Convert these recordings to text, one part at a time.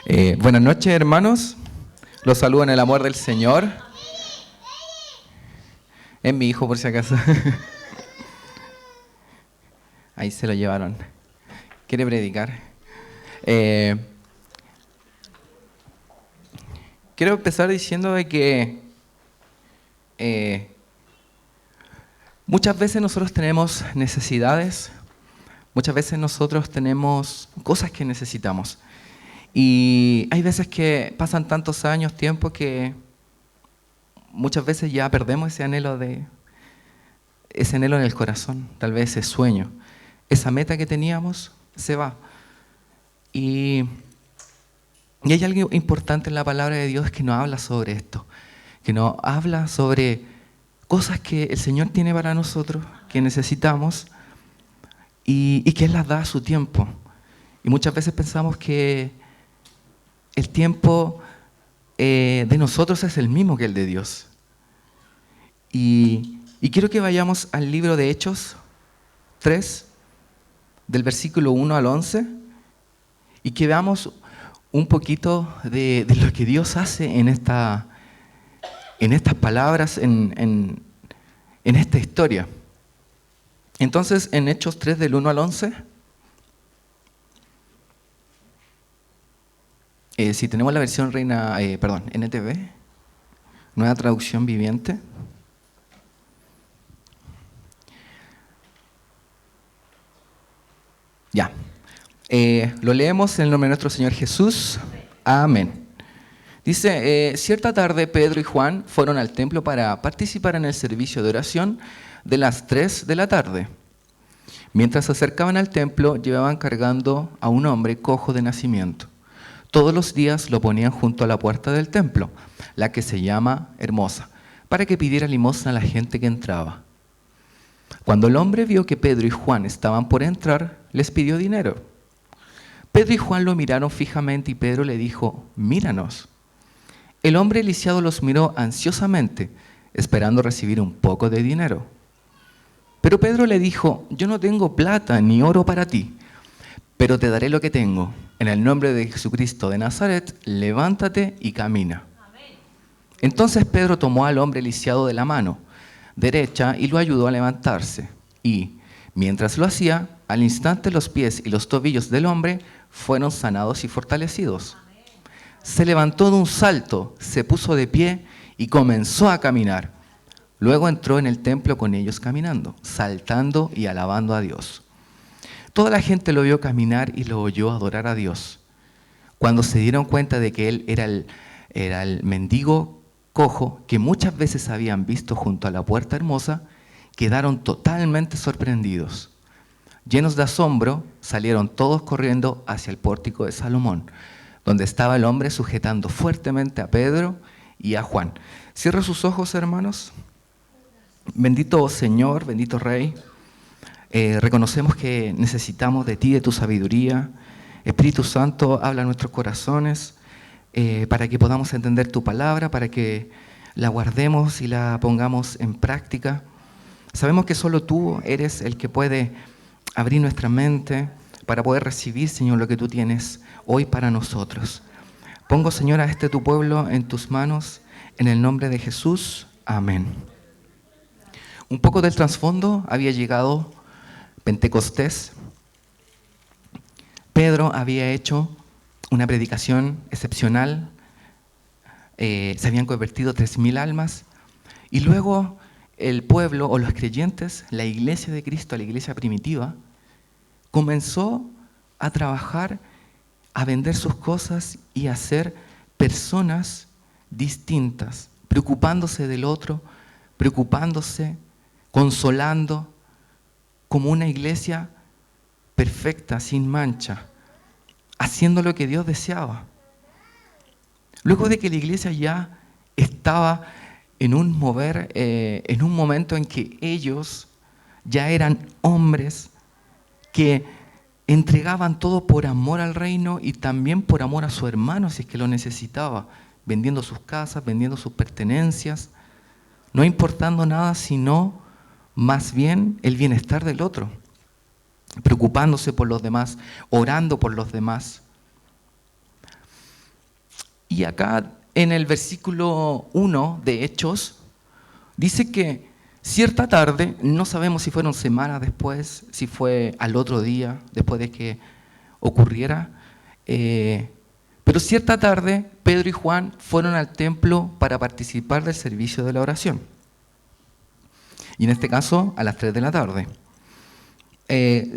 Buenas noches, hermanos. Los saludo en el amor del Señor. Es mi hijo, por si acaso. Ahí se lo llevaron. ¿Quiere predicar? Quiero empezar diciendo de que muchas veces nosotros tenemos necesidades, muchas veces nosotros tenemos cosas que necesitamos. Y hay veces que pasan tantos años, tiempo, que muchas veces ya perdemos ese anhelo en el corazón, tal vez ese sueño. Esa meta que teníamos se va. Y hay algo importante en la palabra de Dios que nos habla sobre esto, que nos habla sobre cosas que el Señor tiene para nosotros, que necesitamos, y que Él las da a su tiempo. Y muchas veces pensamos que el tiempo de nosotros es el mismo que el de Dios. Y quiero que vayamos al libro de Hechos 3, del versículo 1 al 11, y que veamos un poquito de lo que Dios hace en estas palabras, en esta historia. Entonces, en Hechos 3, del 1 al 11, si tenemos la versión NTV, Nueva Traducción Viviente. Ya. Lo leemos en el nombre de nuestro Señor Jesús. Amén. Dice, cierta tarde Pedro y Juan fueron al templo para participar en el servicio de oración de las 3 de la tarde. Mientras se acercaban al templo, llevaban cargando a un hombre cojo de nacimiento. Todos los días lo ponían junto a la puerta del templo, la que se llama Hermosa, para que pidiera limosna a la gente que entraba. Cuando el hombre vio que Pedro y Juan estaban por entrar, les pidió dinero. Pedro y Juan lo miraron fijamente y Pedro le dijo, míranos. El hombre lisiado los miró ansiosamente, esperando recibir un poco de dinero. Pero Pedro le dijo, yo no tengo plata ni oro para ti, pero te daré lo que tengo. En el nombre de Jesucristo de Nazaret, levántate y camina. Amén. Entonces Pedro tomó al hombre lisiado de la mano derecha y lo ayudó a levantarse. Y, mientras lo hacía, al instante los pies y los tobillos del hombre fueron sanados y fortalecidos. Amén. Se levantó de un salto, se puso de pie y comenzó a caminar. Luego entró en el templo con ellos caminando, saltando y alabando a Dios. Toda la gente lo vio caminar y lo oyó adorar a Dios. Cuando se dieron cuenta de que él era el mendigo cojo que muchas veces habían visto junto a la puerta hermosa, quedaron totalmente sorprendidos. Llenos de asombro, salieron todos corriendo hacia el pórtico de Salomón, donde estaba el hombre sujetando fuertemente a Pedro y a Juan. Cierra sus ojos, hermanos. Bendito Señor, bendito Rey. Reconocemos que necesitamos de ti, de tu sabiduría. Espíritu Santo, habla a nuestros corazones para que podamos entender tu palabra, para que la guardemos y la pongamos en práctica. Sabemos que solo tú eres el que puede abrir nuestra mente para poder recibir, Señor, lo que tú tienes hoy para nosotros. Pongo, Señor, a tu pueblo en tus manos, en el nombre de Jesús. Amén. Un poco del trasfondo: había llegado Pentecostés. Pedro había hecho una predicación excepcional. Se habían convertido 3,000 almas. Y luego el pueblo o los creyentes, la iglesia de Cristo, la iglesia primitiva, comenzó a trabajar, a vender sus cosas y a ser personas distintas, preocupándose del otro, preocupándose, consolando, como una iglesia perfecta, sin mancha, haciendo lo que Dios deseaba. Luego de que la iglesia ya estaba en un momento en que ellos ya eran hombres que entregaban todo por amor al reino y también por amor a su hermano, si es que lo necesitaba, vendiendo sus casas, vendiendo sus pertenencias, no importando nada sino más bien el bienestar del otro, preocupándose por los demás, orando por los demás. Y acá en el versículo 1 de Hechos, dice que cierta tarde, no sabemos si fueron semanas después, si fue al otro día, después de que ocurriera, pero cierta tarde Pedro y Juan fueron al templo para participar del servicio de la oración. Y en este caso a las 3 de la tarde.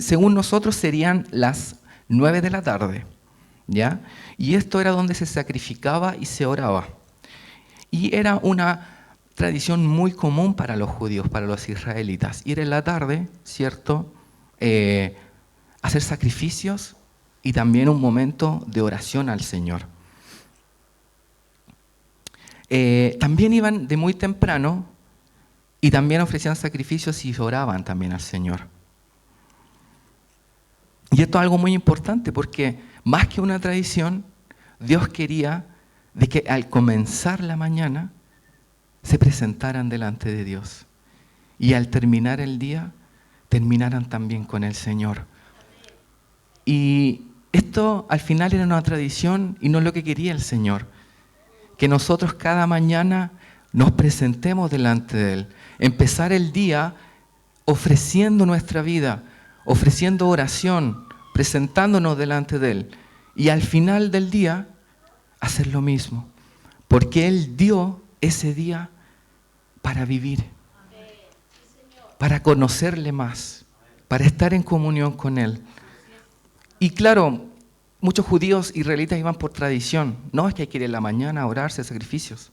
Según nosotros serían las 9 de la tarde, ¿ya? Y esto era donde se sacrificaba y se oraba. Y era una tradición muy común para los judíos, para los israelitas. Ir en la tarde, ¿cierto? Hacer sacrificios y también un momento de oración al Señor. También iban de muy temprano y también ofrecían sacrificios y oraban también al Señor. Y esto es algo muy importante porque más que una tradición, Dios quería de que al comenzar la mañana se presentaran delante de Dios y al terminar el día terminaran también con el Señor. Y esto al final era una tradición y no es lo que quería el Señor, que nosotros cada mañana nos presentemos delante de Él, empezar el día ofreciendo nuestra vida, ofreciendo oración, presentándonos delante de Él y al final del día hacer lo mismo, porque Él dio ese día para vivir, para conocerle más, para estar en comunión con Él. Y claro, muchos judíos israelitas iban por tradición, no es que hay que ir en la mañana a orar, hacer sacrificios,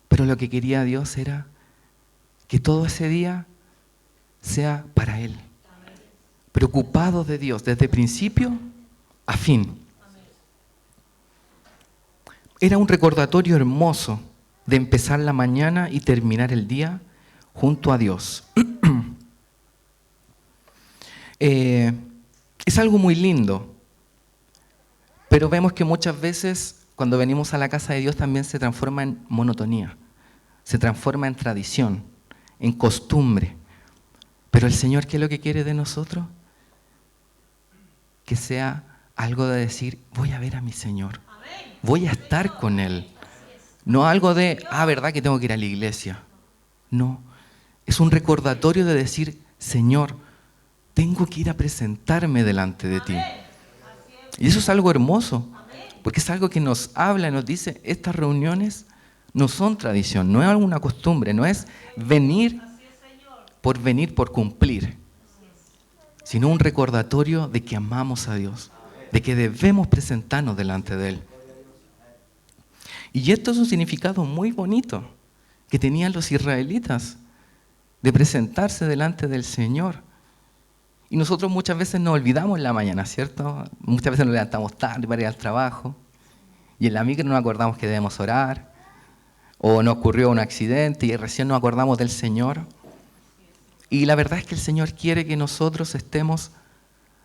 pero lo que quería Dios era que todo ese día sea para Él, preocupado de Dios desde principio a fin. Era un recordatorio hermoso de empezar la mañana y terminar el día junto a Dios. Es algo muy lindo, pero vemos que muchas veces cuando venimos a la casa de Dios también se transforma en monotonía, se transforma en tradición, en costumbre. Pero el Señor, ¿qué es lo que quiere de nosotros? Que sea algo de decir, voy a ver a mi Señor, voy a estar con Él. No algo de, ¿verdad que tengo que ir a la iglesia? No, es un recordatorio de decir, Señor, tengo que ir a presentarme delante de ti. Y eso es algo hermoso, porque es algo que nos habla y nos dice, estas reuniones no son tradición, no es alguna costumbre, no es venir, por cumplir, sino un recordatorio de que amamos a Dios, de que debemos presentarnos delante de Él. Y esto es un significado muy bonito que tenían los israelitas, de presentarse delante del Señor. Y nosotros muchas veces nos olvidamos en la mañana, ¿cierto? Muchas veces nos levantamos tarde para ir al trabajo y en la micro no nos acordamos que debemos orar, o nos ocurrió un accidente y recién nos acordamos del Señor. Y la verdad es que el Señor quiere que nosotros estemos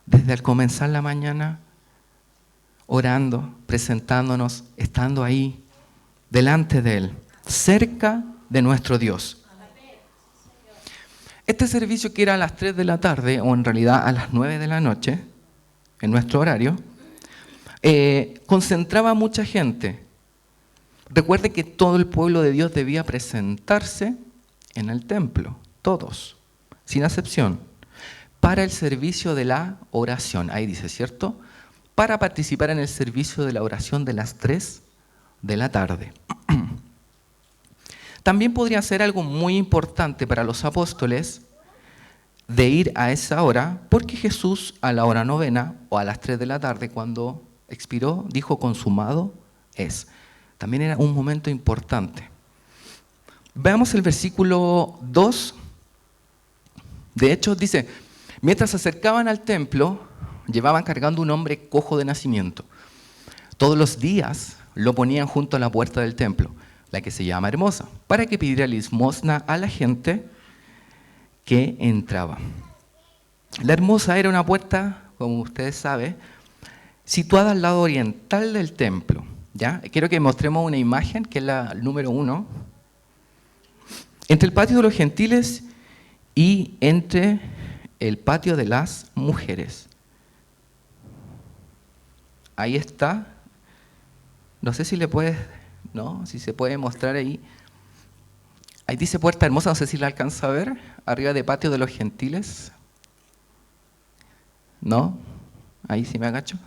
desde al comenzar la mañana orando, presentándonos, estando ahí, delante de Él, cerca de nuestro Dios. Este servicio que era a las 3 de la tarde, o en realidad a las 9 de la noche, en nuestro horario, concentraba a mucha gente. Recuerde que todo el pueblo de Dios debía presentarse en el templo, todos, sin excepción, para el servicio de la oración. Ahí dice, ¿cierto? Para participar en el servicio de la oración de las 3 de la tarde. También podría ser algo muy importante para los apóstoles de ir a esa hora, porque Jesús a la hora novena o a las 3 de la tarde, cuando expiró, dijo consumado es. También era un momento importante. Veamos el versículo 2. De hecho, dice, mientras se acercaban al templo, llevaban cargando un hombre cojo de nacimiento. Todos los días lo ponían junto a la puerta del templo, la que se llama Hermosa, para que pidiera limosna a la gente que entraba. La Hermosa era una puerta, como ustedes saben, situada al lado oriental del templo. ¿Ya? Quiero que mostremos una imagen, que es la número 1. Entre el patio de los gentiles y entre el patio de las mujeres. Ahí está no sé si le puedes, ¿no? Si se puede mostrar ahí. Ahí dice Puerta Hermosa, no sé si la alcanza a ver, arriba de Patio de los Gentiles. ¿No? Ahí sí me agacho.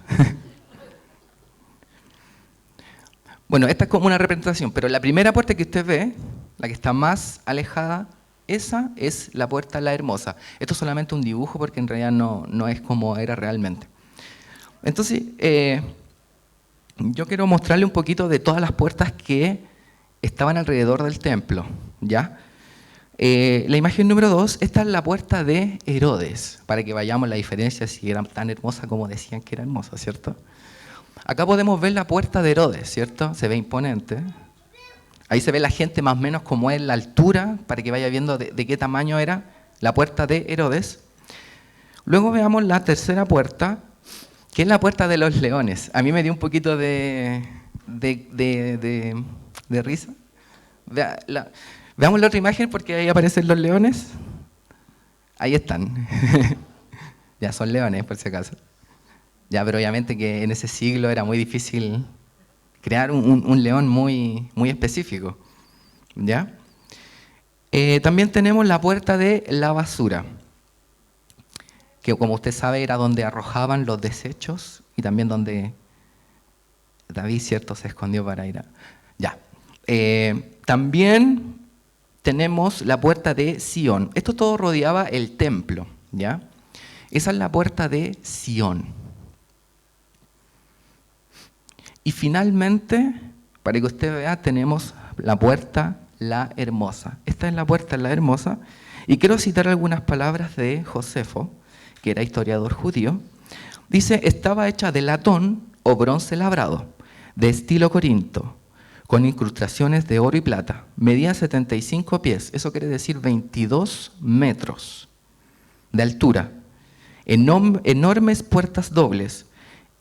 Bueno, esta es como una representación, pero la primera puerta que usted ve, la que está más alejada, esa es la Puerta La Hermosa. Esto es solamente un dibujo porque en realidad no es como era realmente. Entonces, yo quiero mostrarle un poquito de todas las puertas que estaban alrededor del templo, ¿ya? La imagen número 2, esta es la puerta de Herodes, para que vayamos a la diferencia si era tan hermosa como decían que era hermosa, ¿cierto? Acá podemos ver la puerta de Herodes, ¿cierto? Se ve imponente. Ahí se ve la gente más o menos como es la altura, para que vaya viendo de qué tamaño era la puerta de Herodes. Luego veamos la tercera puerta, que es la puerta de los leones. A mí me dio un poquito de risa. Veamos la otra imagen porque ahí aparecen los leones. Ahí están. Ya son leones, por si acaso. Ya, pero obviamente que en ese siglo era muy difícil crear un león muy específico. ¿Ya? También tenemos la puerta de la basura, que como usted sabe era donde arrojaban los desechos y también donde David, cierto, se escondió para ir a... Ya. También tenemos la puerta de Sión. Esto todo rodeaba el templo, ¿ya? Esa es la puerta de Sión. Y finalmente, para que usted vea, tenemos la puerta La Hermosa. Esta es la puerta La Hermosa. Y quiero citar algunas palabras de Josefo, que era historiador judío. Dice, estaba hecha de latón o bronce labrado, de estilo corinto, con incrustaciones de oro y plata. Medía 75 pies, eso quiere decir 22 metros de altura. Enormes puertas dobles.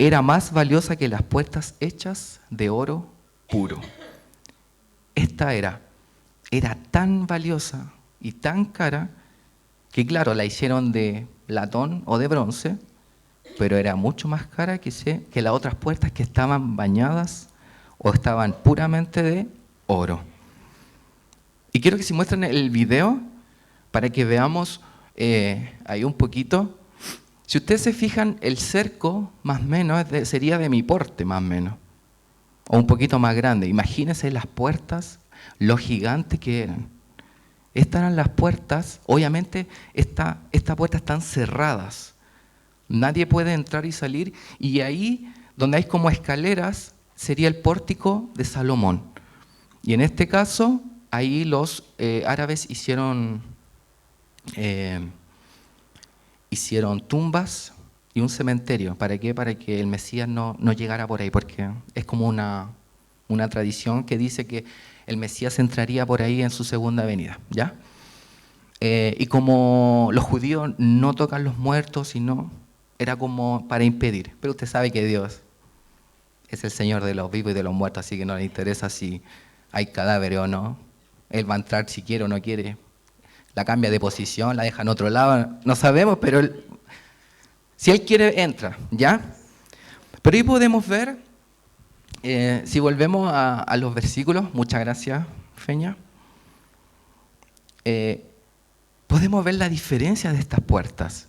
Era más valiosa que las puertas hechas de oro puro. Esta era tan valiosa y tan cara que, claro, la hicieron de latón o de bronce, pero era mucho más cara que las otras puertas que estaban bañadas o estaban puramente de oro. Y quiero que se muestren el video para que veamos ahí un poquito. Si ustedes se fijan, el cerco más o menos sería de mi porte, más o menos, o un poquito más grande. Imagínense las puertas, lo gigantes que eran. Estas eran las puertas, obviamente estas puertas están cerradas. Nadie puede entrar y salir, y ahí donde hay como escaleras sería el pórtico de Salomón. Y en este caso, ahí los árabes hicieron tumbas y un cementerio. ¿Para qué? Para que el Mesías no llegara por ahí, porque es como una tradición que dice que el Mesías entraría por ahí en su segunda venida, ¿ya? Y como los judíos no tocan los muertos, sino era como para impedir. Pero usted sabe que Dios es el Señor de los vivos y de los muertos, así que no le interesa si hay cadáveres o no. Él va a entrar si quiere o no quiere. La cambia de posición, la deja en otro lado, no sabemos, pero si Él quiere, entra, ¿ya? Pero ahí podemos ver, si volvemos a los versículos, muchas gracias, Feña, podemos ver la diferencia de estas puertas,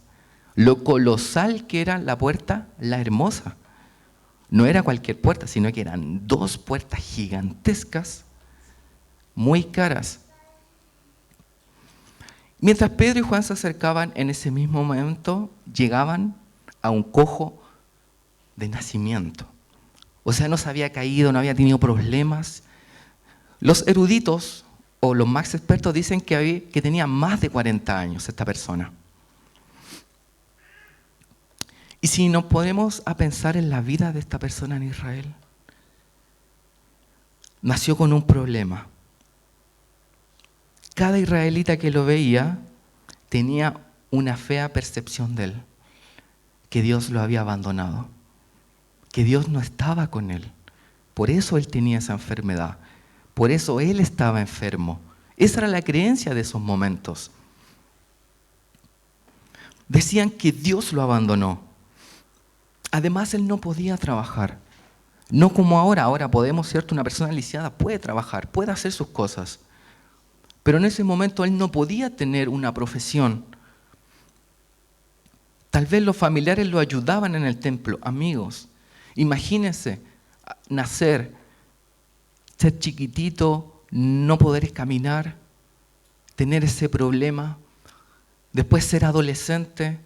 lo colosal que era la puerta La Hermosa. No era cualquier puerta, sino que eran dos puertas gigantescas, muy caras. Mientras Pedro y Juan se acercaban, en ese mismo momento llegaban a un cojo de nacimiento. O sea, no se había caído, no había tenido problemas. Los eruditos o los más expertos dicen que tenía más de 40 años esta persona. Y si nos ponemos a pensar en la vida de esta persona en Israel, nació con un problema. Cada israelita que lo veía tenía una fea percepción de él, que Dios lo había abandonado, que Dios no estaba con él. Por eso él tenía esa enfermedad, por eso él estaba enfermo. Esa era la creencia de esos momentos. Decían que Dios lo abandonó. Además, él no podía trabajar. No como ahora. Ahora podemos, ¿cierto? Una persona lisiada puede trabajar, puede hacer sus cosas. Pero en ese momento él no podía tener una profesión. Tal vez los familiares lo ayudaban en el templo. Amigos, imagínense nacer, ser chiquitito, no poder caminar, tener ese problema, después ser adolescente,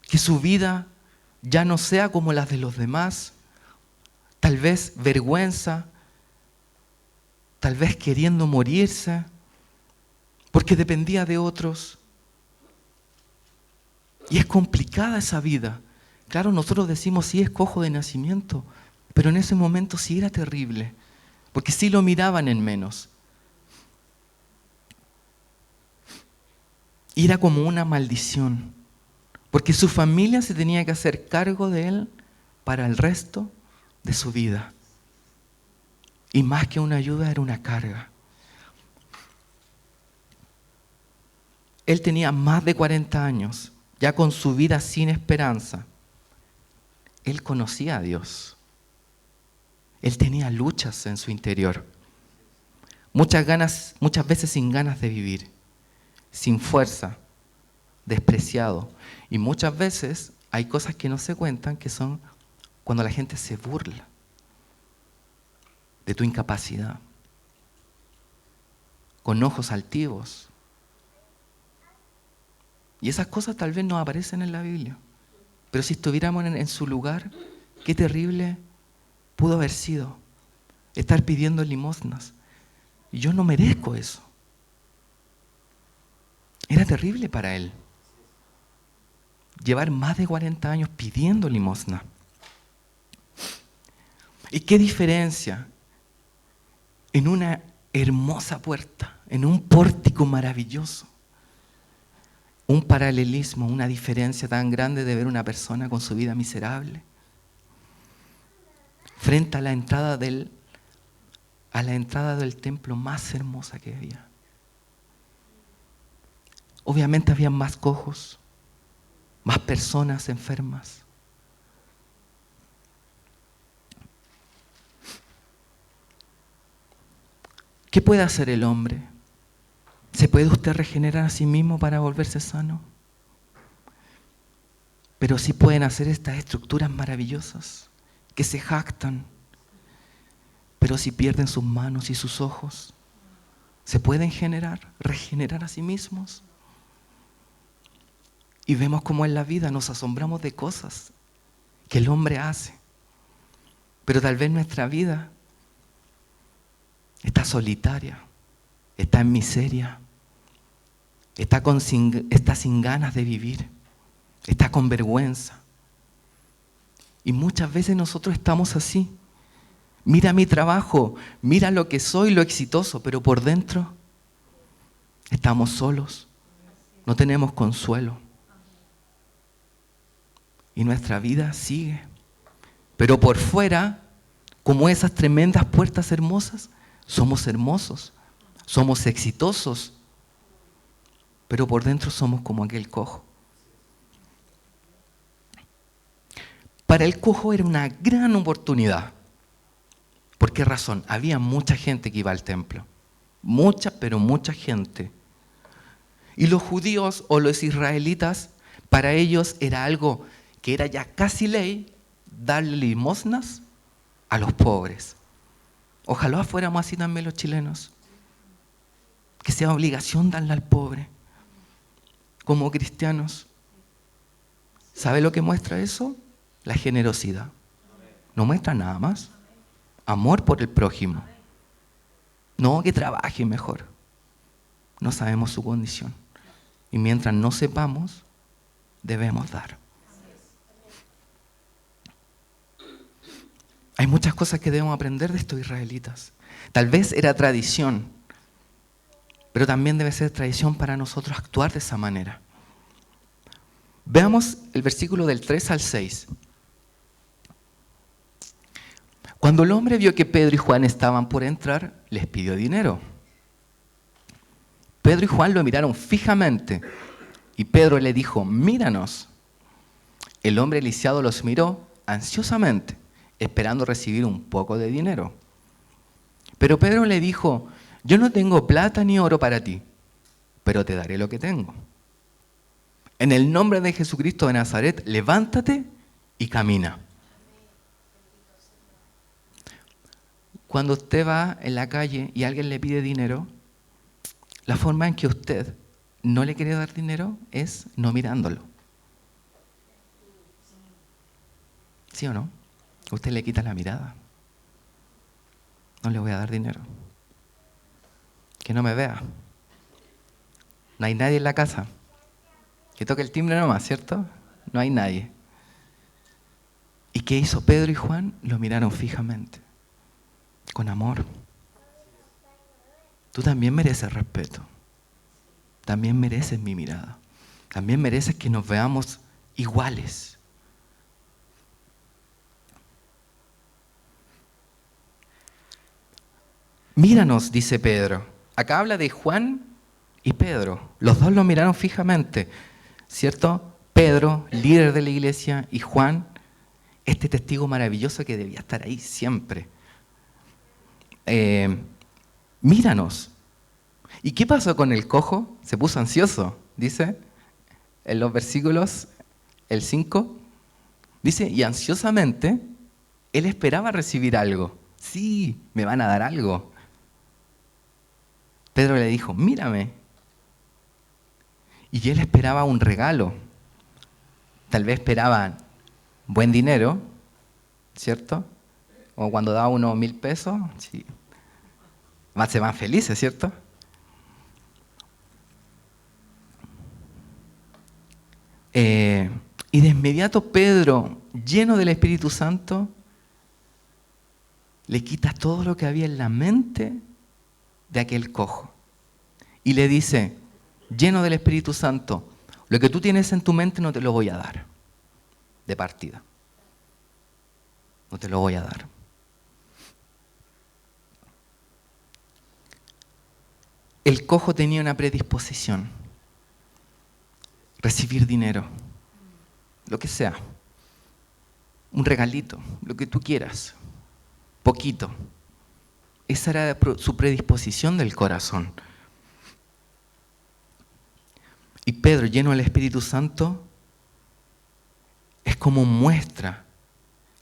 que su vida ya no sea como las de los demás, tal vez vergüenza, tal vez queriendo morirse, porque dependía de otros. Y es complicada esa vida. Claro, nosotros decimos sí es cojo de nacimiento, pero en ese momento sí era terrible, porque sí lo miraban en menos. Y era como una maldición, porque su familia se tenía que hacer cargo de él para el resto de su vida. Y más que una ayuda, era una carga. Él tenía más de 40 años, ya con su vida sin esperanza. Él conocía a Dios. Él tenía luchas en su interior. Muchas veces sin ganas de vivir, sin fuerza, despreciado. Y muchas veces hay cosas que no se cuentan, que son cuando la gente se burla de tu incapacidad, con ojos altivos. Y esas cosas tal vez no aparecen en la Biblia. Pero si estuviéramos en su lugar, qué terrible pudo haber sido estar pidiendo limosnas. Y yo no merezco eso. Era terrible para él llevar más de 40 años pidiendo limosna. ¿Y qué diferencia en una hermosa puerta, en un pórtico maravilloso? Un paralelismo, una diferencia tan grande de ver una persona con su vida miserable frente a la entrada del templo más hermosa que había. Obviamente había más cojos, más personas enfermas. ¿Qué puede hacer el hombre? ¿Se puede usted regenerar a sí mismo para volverse sano? Pero sí pueden hacer estas estructuras maravillosas que se jactan. Pero si pierden sus manos y sus ojos, ¿se pueden regenerar a sí mismos? Y vemos cómo en la vida nos asombramos de cosas que el hombre hace. Pero tal vez nuestra vida está solitaria, está en miseria, está sin ganas de vivir, está con vergüenza. Y muchas veces nosotros estamos así. Mira mi trabajo, mira lo que soy, lo exitoso, pero por dentro estamos solos, no tenemos consuelo. Y nuestra vida sigue. Pero por fuera, como esas tremendas puertas hermosas, somos hermosos, somos exitosos, pero por dentro somos como aquel cojo. Para el cojo era una gran oportunidad. ¿Por qué razón? Había mucha gente que iba al templo. Mucha, pero mucha gente. Y los judíos o los israelitas, para ellos era algo que era ya casi ley, darle limosnas a los pobres. Ojalá fuéramos así también los chilenos. Que sea obligación darle al pobre. Como cristianos. ¿Sabe lo que muestra eso? La generosidad. No muestra nada más. Amor por el prójimo. No que trabaje mejor. No sabemos su condición. Y mientras no sepamos, debemos dar. Hay muchas cosas que debemos aprender de estos israelitas. Tal vez era tradición, pero también debe ser tradición para nosotros actuar de esa manera. Veamos el versículo del 3 al 6. Cuando el hombre vio que Pedro y Juan estaban por entrar, les pidió dinero. Pedro y Juan lo miraron fijamente y Pedro le dijo, míranos. El hombre lisiado los miró ansiosamente, esperando recibir un poco de dinero. Pero Pedro le dijo, yo no tengo plata ni oro para ti, pero te daré lo que tengo. En el nombre de Jesucristo de Nazaret, levántate y camina. Cuando usted va en la calle y alguien le pide dinero, la forma en que usted no le quiere dar dinero es no mirándolo. ¿Sí o no? Usted le quita la mirada. No le voy a dar dinero. Que no me vea. No hay nadie en la casa. Que toque el timbre nomás, ¿cierto? No hay nadie. ¿Y qué hizo Pedro y Juan? Lo miraron fijamente, con amor. Tú también mereces respeto. También mereces mi mirada. También mereces que nos veamos iguales. Míranos, dice Pedro. Acá habla de Juan y Pedro. Los dos lo miraron fijamente, ¿cierto? Pedro, líder de la iglesia, y Juan, este testigo maravilloso que debía estar ahí siempre. Míranos. ¿Y qué pasó con el cojo? Se puso ansioso, dice en los versículos, el 5, dice, y ansiosamente él esperaba recibir algo. Sí, me van a dar algo. Pedro le dijo, mírame. Y él esperaba un regalo. Tal vez esperaban buen dinero, ¿cierto? O cuando daba unos 1.000 pesos, sí. Se van felices, ¿cierto? Y de inmediato Pedro, lleno del Espíritu Santo, le quita todo lo que había en la mente de aquel cojo. Y le dice, lleno del Espíritu Santo, lo que tú tienes en tu mente no te lo voy a dar, de partida. No te lo voy a dar. El cojo tenía una predisposición, recibir dinero, lo que sea, un regalito, lo que tú quieras, poquito. Esa era su predisposición del corazón. Y Pedro, lleno del Espíritu Santo, es como muestra,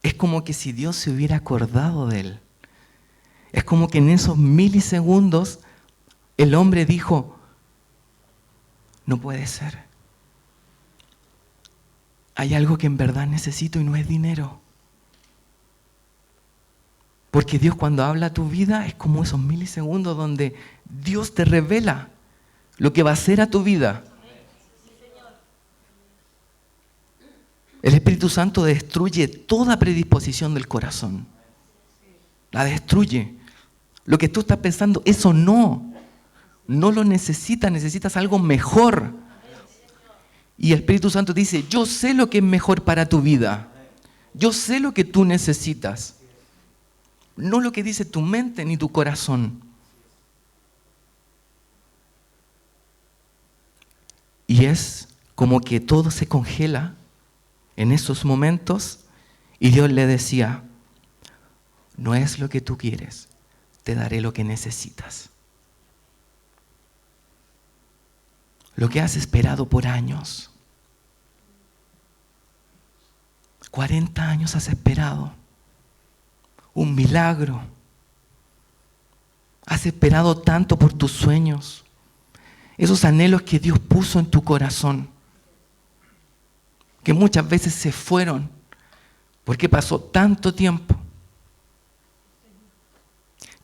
es como que si Dios se hubiera acordado de él. Es como que en esos milisegundos el hombre dijo, no puede ser. Hay algo que en verdad necesito y no es dinero. Porque Dios cuando habla a tu vida es como esos milisegundos donde Dios te revela lo que va a hacer a tu vida. El Espíritu Santo destruye toda predisposición del corazón. La destruye. Lo que tú estás pensando, eso no lo necesitas, necesitas algo mejor. Y el Espíritu Santo dice, yo sé lo que es mejor para tu vida. Yo sé lo que tú necesitas. No lo que dice tu mente ni tu corazón. Y es como que todo se congela en esos momentos y Dios le decía, no es lo que tú quieres, te daré lo que necesitas. Lo que has esperado por años. 40 años has esperado. Un milagro. Has esperado tanto por tus sueños. Esos anhelos que Dios puso en tu corazón. Que muchas veces se fueron. Porque pasó tanto tiempo.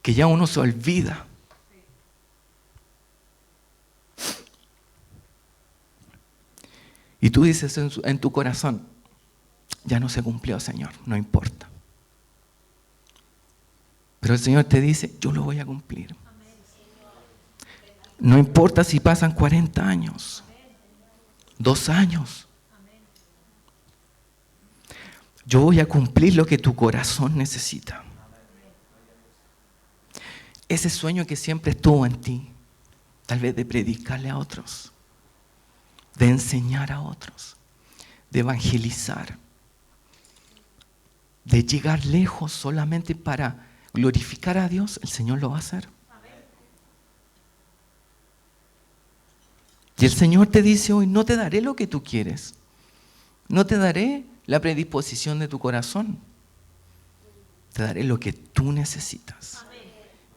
Que ya uno se olvida. Y tú dices en tu corazón, ya no se cumplió, Señor, no importa. Pero el Señor te dice, yo lo voy a cumplir. No importa si pasan 40 años, 2 años. Yo voy a cumplir lo que tu corazón necesita. Ese sueño que siempre estuvo en ti, tal vez de predicarle a otros, de enseñar a otros, de evangelizar. de llegar lejos solamente para glorificar a Dios, el Señor lo va a hacer. Y el Señor te dice hoy, no te daré lo que tú quieres. No te daré la predisposición de tu corazón. Te daré lo que tú necesitas.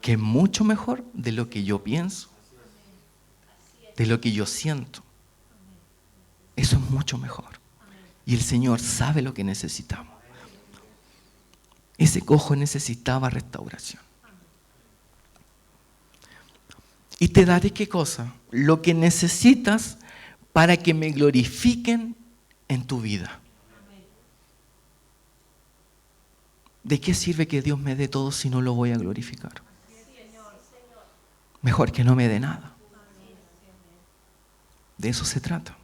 Que es mucho mejor de lo que yo pienso. De lo que yo siento. Eso es mucho mejor. Y el Señor sabe lo que necesitamos. Ese cojo necesitaba restauración. Y te daré ¿qué cosa? Lo que necesitas para que me glorifiquen en tu vida. ¿De qué sirve que Dios me dé todo si no lo voy a glorificar? Mejor que no me dé nada. De eso se trata.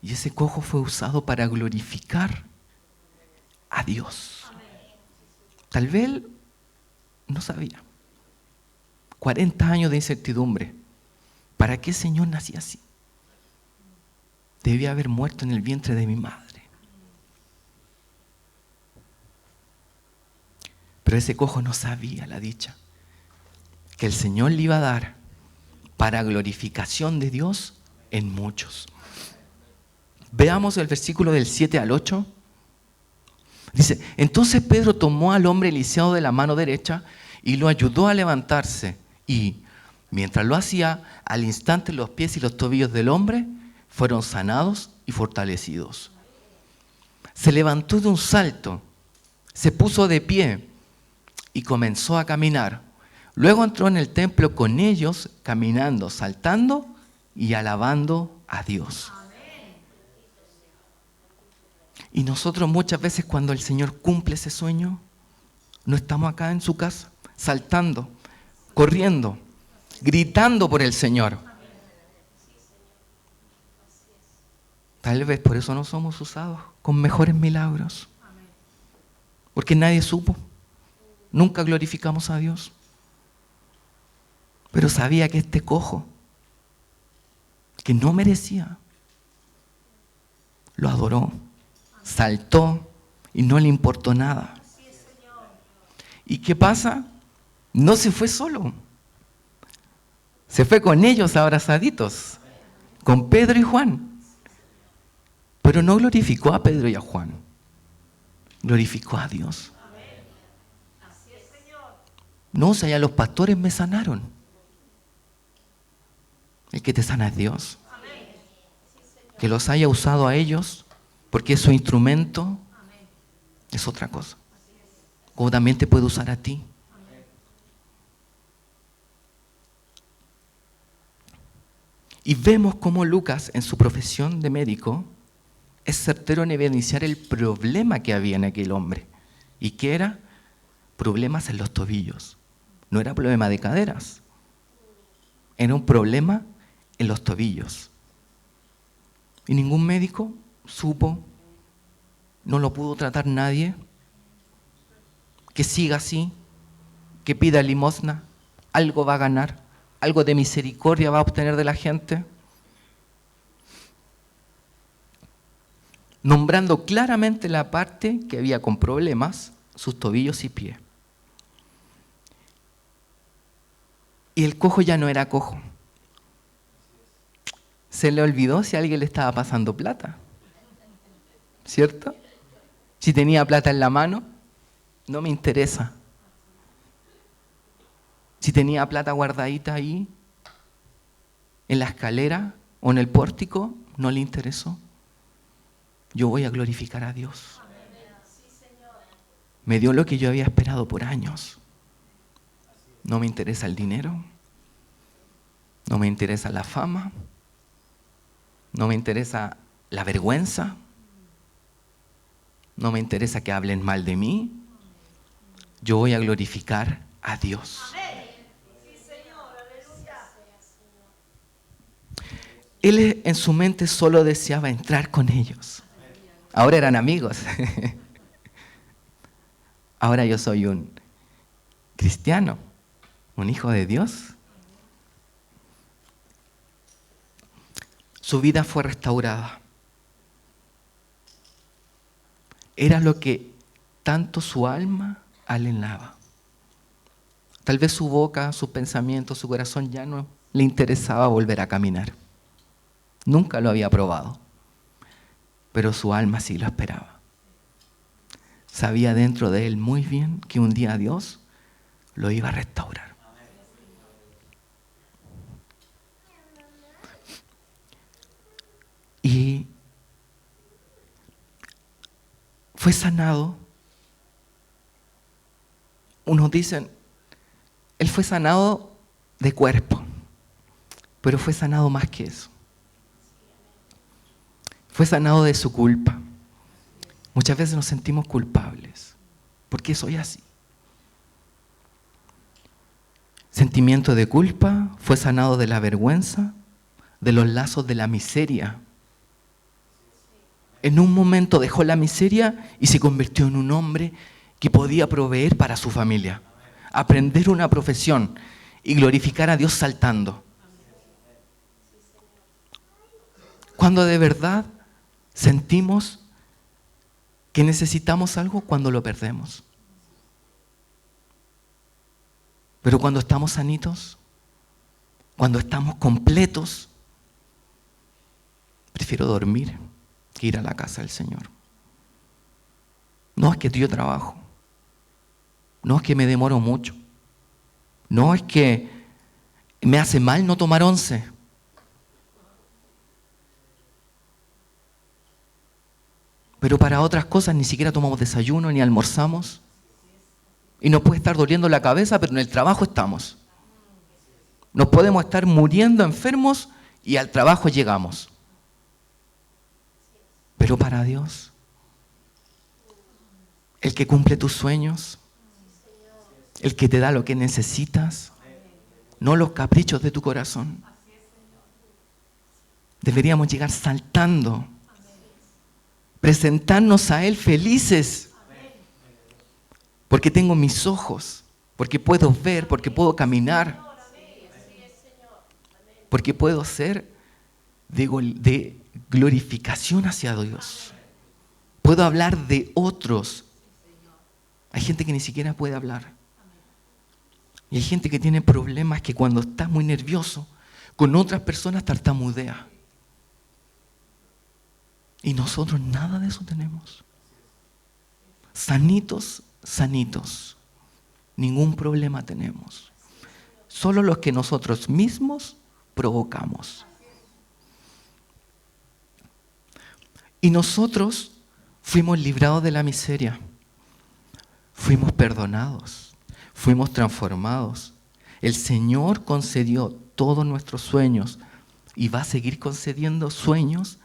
Y ese cojo fue usado para glorificar a Dios. Tal vez él no sabía. 40 años de incertidumbre. ¿Para qué Señor nací así? Debía haber muerto en el vientre de mi madre. Pero ese cojo no sabía la dicha que el Señor le iba a dar para glorificación de Dios en muchos. Veamos el versículo del 7 al 8. Dice, entonces Pedro tomó al hombre lisiado de la mano derecha y lo ayudó a levantarse. Y mientras lo hacía, al instante los pies y los tobillos del hombre fueron sanados y fortalecidos. Se levantó de un salto, se puso de pie y comenzó a caminar. Luego entró en el templo con ellos, caminando, saltando y alabando a Dios. Y nosotros muchas veces cuando el Señor cumple ese sueño, no estamos acá en su casa, saltando, corriendo, gritando por el Señor. Tal vez por eso no somos usados con mejores milagros. Porque nadie supo. Nunca glorificamos a Dios. Pero sabía que este cojo, que no merecía, lo adoró, saltó y no le importó nada. ¿Y qué pasa? No se fue solo. Se fue con ellos abrazaditos, con Pedro y Juan. Pero no glorificó a Pedro y a Juan. Glorificó a Dios. No, o sea, ya los pastores me sanaron. El que te sana es Dios. Que los haya usado a ellos, porque es su instrumento, es otra cosa. Como también te puede usar a ti. Y vemos cómo Lucas, en su profesión de médico, es certero en evidenciar el problema que había en aquel hombre. ¿Y qué era? Problemas en los tobillos. No era problema de caderas. Era un problema en los tobillos. Y ningún médico supo, no lo pudo tratar nadie, que siga así, que pida limosna, algo va a ganar, algo de misericordia va a obtener de la gente. Nombrando claramente la parte que había con problemas, sus tobillos y pies. Y el cojo ya no era cojo. Se le olvidó si a alguien le estaba pasando plata. ¿Cierto? Si tenía plata en la mano, no me interesa. Si tenía plata guardadita ahí, en la escalera o en el pórtico, no le interesó. Yo voy a glorificar a Dios. Me dio lo que yo había esperado por años. No me interesa el dinero. No me interesa la fama. No me interesa la vergüenza. No me interesa que hablen mal de mí. Yo voy a glorificar a Dios. Él en su mente solo deseaba entrar con ellos. Ahora eran amigos. Ahora yo soy un cristiano, un hijo de Dios. Su vida fue restaurada. Era lo que tanto su alma anhelaba. Tal vez su boca, sus pensamientos, su corazón ya no le interesaba volver a caminar. Nunca lo había probado, pero su alma sí lo esperaba. Sabía dentro de él muy bien que un día Dios lo iba a restaurar. Y fue sanado. Unos dicen, él fue sanado de cuerpo, pero fue sanado más que eso. Fue sanado de su culpa. Muchas veces nos sentimos culpables. ¿Por qué soy así? Sentimiento de culpa, fue sanado de la vergüenza, de los lazos de la miseria. En un momento dejó la miseria y se convirtió en un hombre que podía proveer para su familia, aprender una profesión y glorificar a Dios saltando. Cuando de verdad sentimos que necesitamos algo, cuando lo perdemos. Pero cuando estamos sanitos, cuando estamos completos, prefiero dormir que ir a la casa del Señor. No es que yo trabajo, no es que me demoro mucho, no es que me hace mal no tomar 11. Pero para otras cosas ni siquiera tomamos desayuno ni almorzamos. Y nos puede estar doliendo la cabeza, pero en el trabajo estamos. Nos podemos estar muriendo enfermos y al trabajo llegamos. Pero para Dios, el que cumple tus sueños, el que te da lo que necesitas, no los caprichos de tu corazón. Deberíamos llegar saltando, presentarnos a Él felices, porque tengo mis ojos, porque puedo ver, porque puedo caminar, porque puedo ser de glorificación hacia Dios. Puedo hablar de otros. Hay gente que ni siquiera puede hablar. Y hay gente que tiene problemas que cuando está muy nervioso, con otras personas tartamudea. Y nosotros nada de eso tenemos. Sanitos, sanitos. Ningún problema tenemos. Solo los que nosotros mismos provocamos. Y nosotros fuimos librados de la miseria. Fuimos perdonados. Fuimos transformados. El Señor concedió todos nuestros sueños y va a seguir concediendo sueños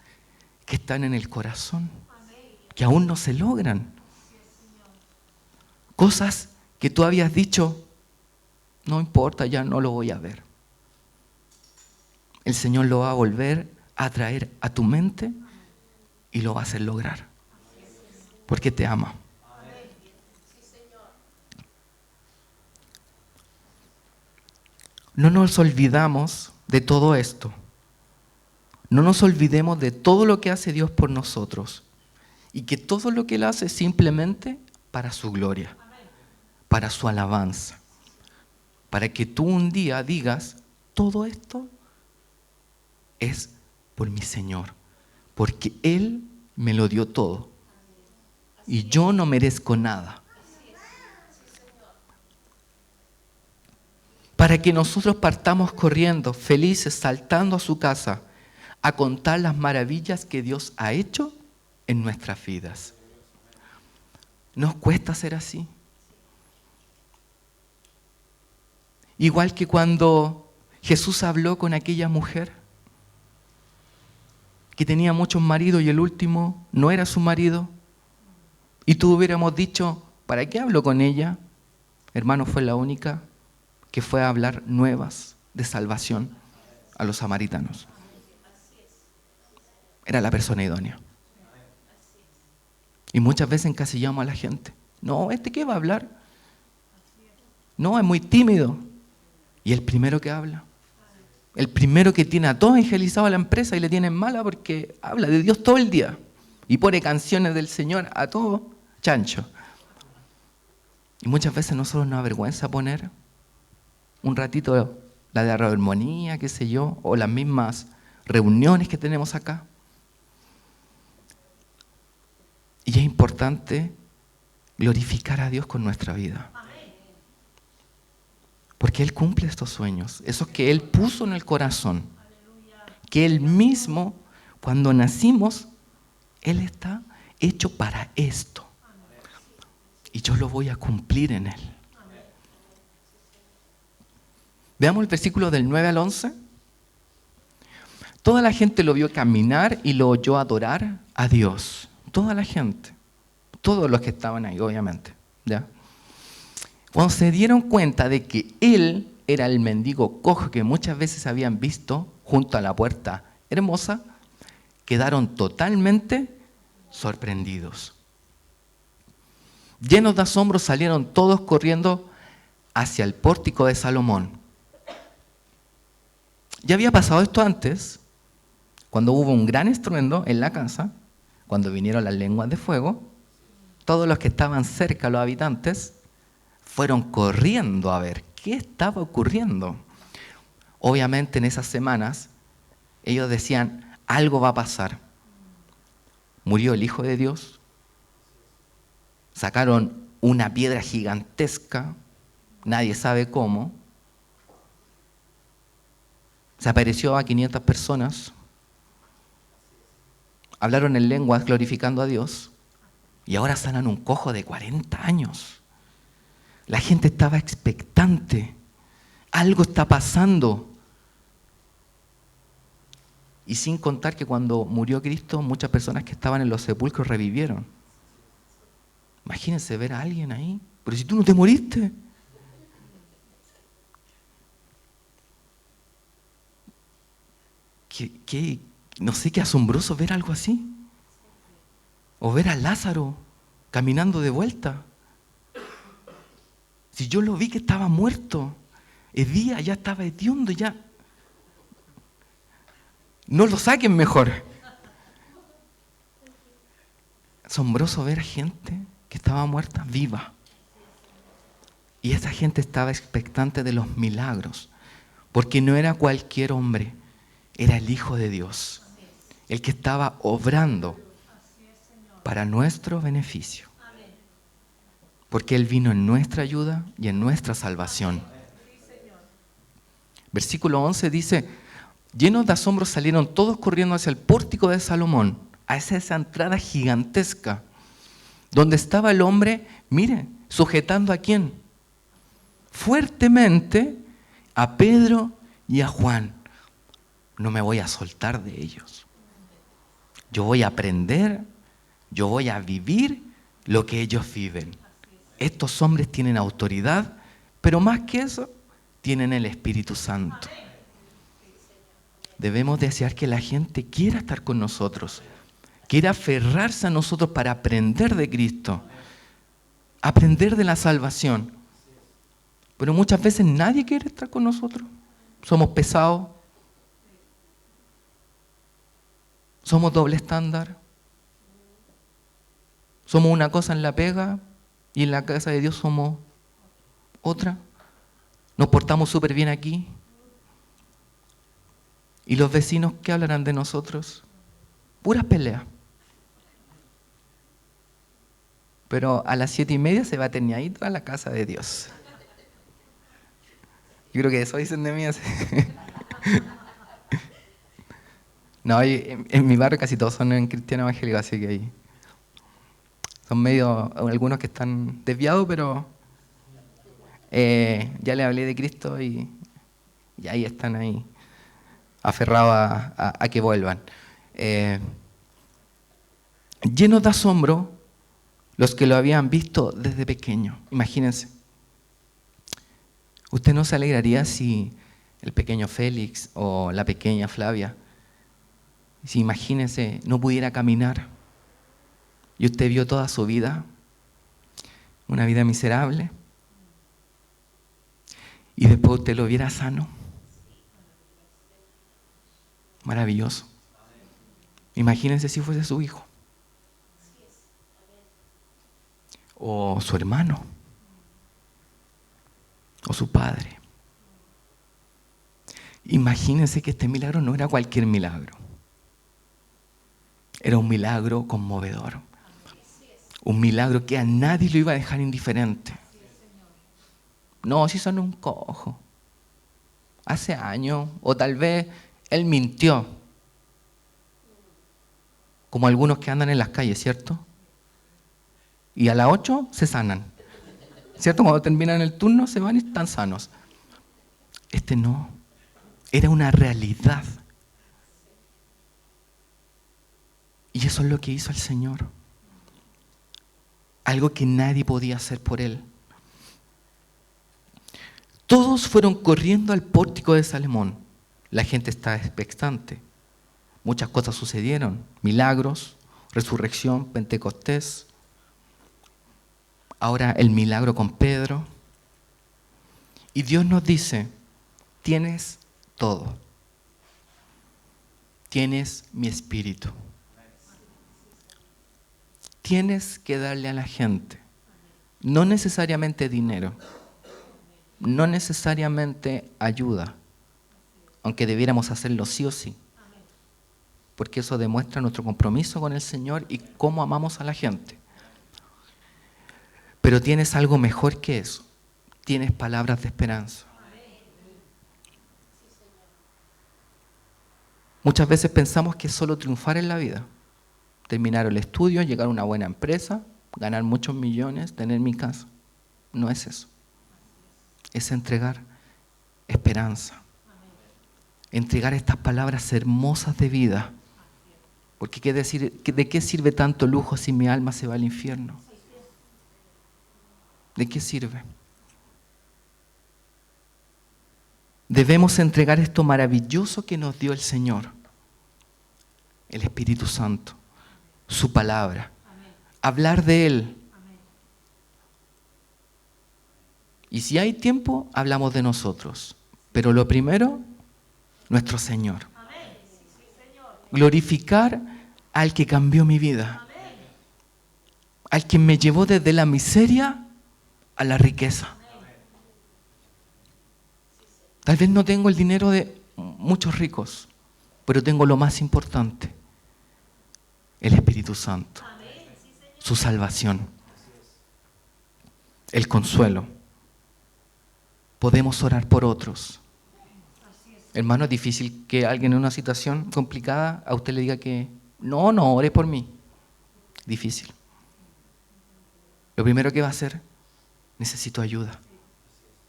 que están en el corazón, que aún no se logran. Cosas que tú habías dicho, no importa, ya no lo voy a ver. El Señor lo va a volver a traer a tu mente y lo va a hacer lograr, porque te ama. No nos olvidamos de todo esto. No nos olvidemos de todo lo que hace Dios por nosotros y que todo lo que Él hace es simplemente para su gloria, para su alabanza, para que tú un día digas, todo esto es por mi Señor, porque Él me lo dio todo y yo no merezco nada. Para que nosotros partamos corriendo, felices, saltando a su casa, a contar las maravillas que Dios ha hecho en nuestras vidas. ¿Nos cuesta ser así? Igual que cuando Jesús habló con aquella mujer que tenía muchos maridos y el último no era su marido, y tú hubiéramos dicho, ¿para qué hablo con ella? Hermano, fue la única que fue a hablar nuevas de salvación a los samaritanos. Era la persona idónea. Y muchas veces encasillamos a la gente. No, ¿este qué va a hablar? No, es muy tímido. Y el primero que habla. El primero que tiene a todos evangelizados a la empresa y le tienen mala porque habla de Dios todo el día. Y pone canciones del Señor a todo chancho. Y muchas veces nosotros nos avergüenza poner un ratito la de armonía, qué sé yo, o las mismas reuniones que tenemos acá. Y es importante glorificar a Dios con nuestra vida. Porque Él cumple estos sueños, esos que Él puso en el corazón. Que Él mismo, cuando nacimos, Él está hecho para esto. Y yo lo voy a cumplir en Él. Veamos el versículo del 9 al 11. Toda la gente lo vio caminar y lo oyó adorar a Dios. Toda la gente. Todos los que estaban ahí, obviamente. ¿Ya? Cuando se dieron cuenta de que Él era el mendigo cojo que muchas veces habían visto junto a la puerta hermosa, quedaron totalmente sorprendidos. Llenos de asombro salieron todos corriendo hacia el pórtico de Salomón. Ya había pasado esto antes, cuando hubo un gran estruendo en la casa, cuando vinieron las lenguas de fuego, todos los que estaban cerca, los habitantes, fueron corriendo a ver qué estaba ocurriendo. Obviamente en esas semanas ellos decían, algo va a pasar. Murió el Hijo de Dios, sacaron una piedra gigantesca, nadie sabe cómo, se apareció a 500 personas, hablaron en lenguas glorificando a Dios y ahora sanan un cojo de 40 años. La gente estaba expectante, algo está pasando. Y sin contar que cuando murió Cristo, muchas personas que estaban en los sepulcros revivieron. Imagínense ver a alguien ahí, pero si tú no te moriste. No sé, qué asombroso ver algo así. O ver a Lázaro caminando de vuelta. Si yo lo vi que estaba muerto, el día ya estaba hediondo, ya. No lo saquen mejor. Asombroso ver a gente que estaba muerta viva. Y esa gente estaba expectante de los milagros, porque no era cualquier hombre, era el Hijo de Dios, el que estaba obrando para nuestro beneficio, porque Él vino en nuestra ayuda y en nuestra salvación. Versículo 11 dice, llenos de asombro salieron todos corriendo hacia el pórtico de Salomón, a esa entrada gigantesca, donde estaba el hombre, mire, sujetando a quién, fuertemente a Pedro y a Juan. No me voy a soltar de ellos. Yo voy a aprender, yo voy a vivir lo que ellos viven. Estos hombres tienen autoridad, pero más que eso, tienen el Espíritu Santo. Debemos desear que la gente quiera estar con nosotros, quiera aferrarse a nosotros para aprender de Cristo, aprender de la salvación. Pero muchas veces nadie quiere estar con nosotros. Somos pesados. Somos doble estándar. Somos una cosa en la pega y en la casa de Dios somos otra. Nos portamos súper bien aquí. ¿Y los vecinos qué hablarán de nosotros? Puras peleas. Pero a las 7:30 se va a tener a la casa de Dios. Yo creo que eso dicen de mí. No, en mi barrio casi todos son cristianos evangélicos, así que ahí son medio, algunos que están desviados, pero ya les hablé de Cristo y ahí están ahí, aferrados a que vuelvan. Llenos de asombro, los que lo habían visto desde pequeño. Imagínense. ¿Usted no se alegraría si el pequeño Félix o la pequeña Flavia, si imagínense, no pudiera caminar y usted vio toda su vida, una vida miserable, y después usted lo viera sano? Maravilloso. Imagínense si fuese su hijo o su hermano. o su padre. Imagínense que este milagro no era cualquier milagro. Era un milagro conmovedor. Un milagro que a nadie lo iba a dejar indiferente. No, si son un cojo. Hace años, o tal vez él mintió. Como algunos que andan en las calles, ¿cierto? Y a las 8 se sanan. ¿Cierto? Cuando terminan el turno se van y están sanos. Este no. Era una realidad. Y eso es lo que hizo el Señor. Algo que nadie podía hacer por Él. Todos fueron corriendo al pórtico de Salomón. La gente estaba expectante. Muchas cosas sucedieron. Milagros, resurrección, Pentecostés. Ahora el milagro con Pedro. Y Dios nos dice, tienes todo. Tienes mi espíritu. Tienes que darle a la gente, no necesariamente dinero, no necesariamente ayuda, aunque debiéramos hacerlo sí o sí, porque eso demuestra nuestro compromiso con el Señor y cómo amamos a la gente. Pero tienes algo mejor que eso, tienes palabras de esperanza. Muchas veces pensamos que es solo triunfar en la vida. Terminar el estudio, llegar a una buena empresa, ganar muchos millones, tener mi casa. No es eso. Es entregar esperanza. Entregar estas palabras hermosas de vida. Porque ¿qué decir? ¿De qué sirve tanto lujo si mi alma se va al infierno? ¿De qué sirve? Debemos entregar esto maravilloso que nos dio el Señor, el Espíritu Santo. Su palabra, hablar de Él. Y si hay tiempo, hablamos de nosotros. Pero lo primero, nuestro Señor. Glorificar al que cambió mi vida. Al que me llevó desde la miseria a la riqueza. Tal vez no tengo el dinero de muchos ricos, pero tengo lo más importante. El Espíritu Santo, su salvación, el consuelo. Podemos orar por otros. Hermano, es difícil que alguien en una situación complicada a usted le diga que no ore por mí. Difícil. Lo primero que va a hacer, necesito ayuda.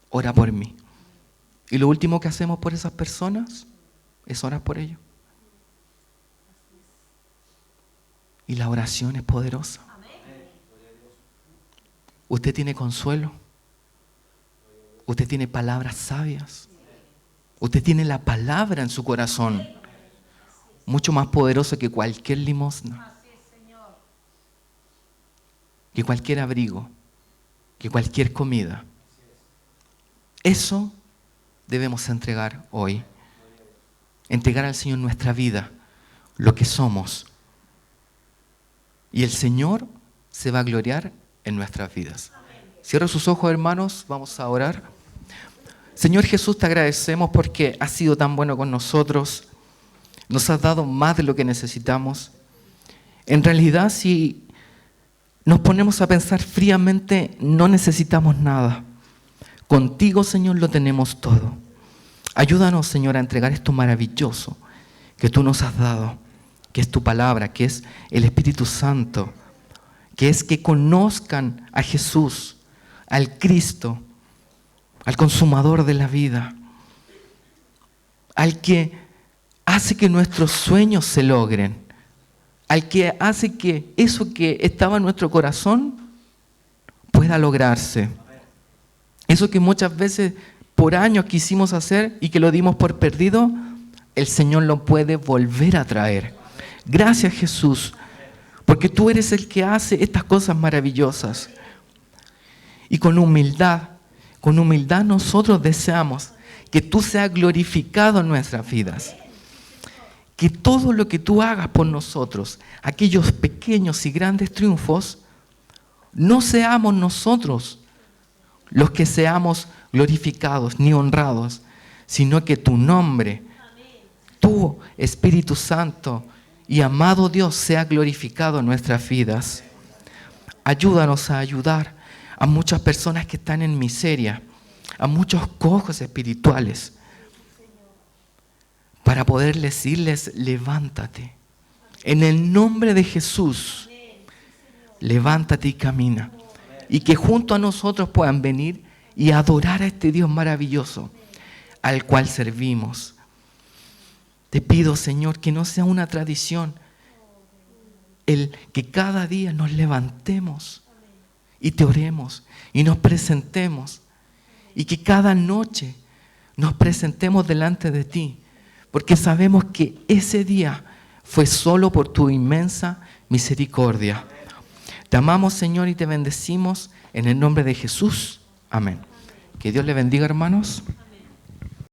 Ora por mí. Y lo último que hacemos por esas personas es orar por ellos. Y la oración es poderosa. Usted tiene consuelo. Usted tiene palabras sabias. Usted tiene la palabra en su corazón. Mucho más poderosa que cualquier limosna. Que cualquier abrigo. Que cualquier comida. Eso debemos entregar hoy. Entregar al Señor nuestra vida. Lo que somos. Y el Señor se va a gloriar en nuestras vidas. Cierra sus ojos, hermanos, vamos a orar. Señor Jesús, te agradecemos porque has sido tan bueno con nosotros. Nos has dado más de lo que necesitamos. En realidad, si nos ponemos a pensar fríamente, no necesitamos nada. Contigo, Señor, lo tenemos todo. Ayúdanos, Señor, a entregar esto maravilloso que tú nos has dado, que es tu palabra, que es el Espíritu Santo, que es que conozcan a Jesús, al Cristo, al consumador de la vida, al que hace que nuestros sueños se logren, al que hace que eso que estaba en nuestro corazón pueda lograrse. Eso que muchas veces por años quisimos hacer y que lo dimos por perdido, el Señor lo puede volver a traer. Gracias, Jesús, porque tú eres el que hace estas cosas maravillosas. Y con humildad nosotros deseamos que tú seas glorificado en nuestras vidas. Que todo lo que tú hagas por nosotros, aquellos pequeños y grandes triunfos, no seamos nosotros los que seamos glorificados ni honrados, sino que tu nombre, tu Espíritu Santo y amado Dios sea glorificado en nuestras vidas. Ayúdanos a ayudar a muchas personas que están en miseria, a muchos cojos espirituales, para poder decirles, levántate. En el nombre de Jesús, levántate y camina. Y que junto a nosotros puedan venir y adorar a este Dios maravilloso al cual servimos. Te pido, Señor, que no sea una tradición el que cada día nos levantemos y te oremos y nos presentemos, y que cada noche nos presentemos delante de ti, porque sabemos que ese día fue solo por tu inmensa misericordia. Te amamos, Señor, y te bendecimos en el nombre de Jesús. Amén. Que Dios le bendiga, hermanos.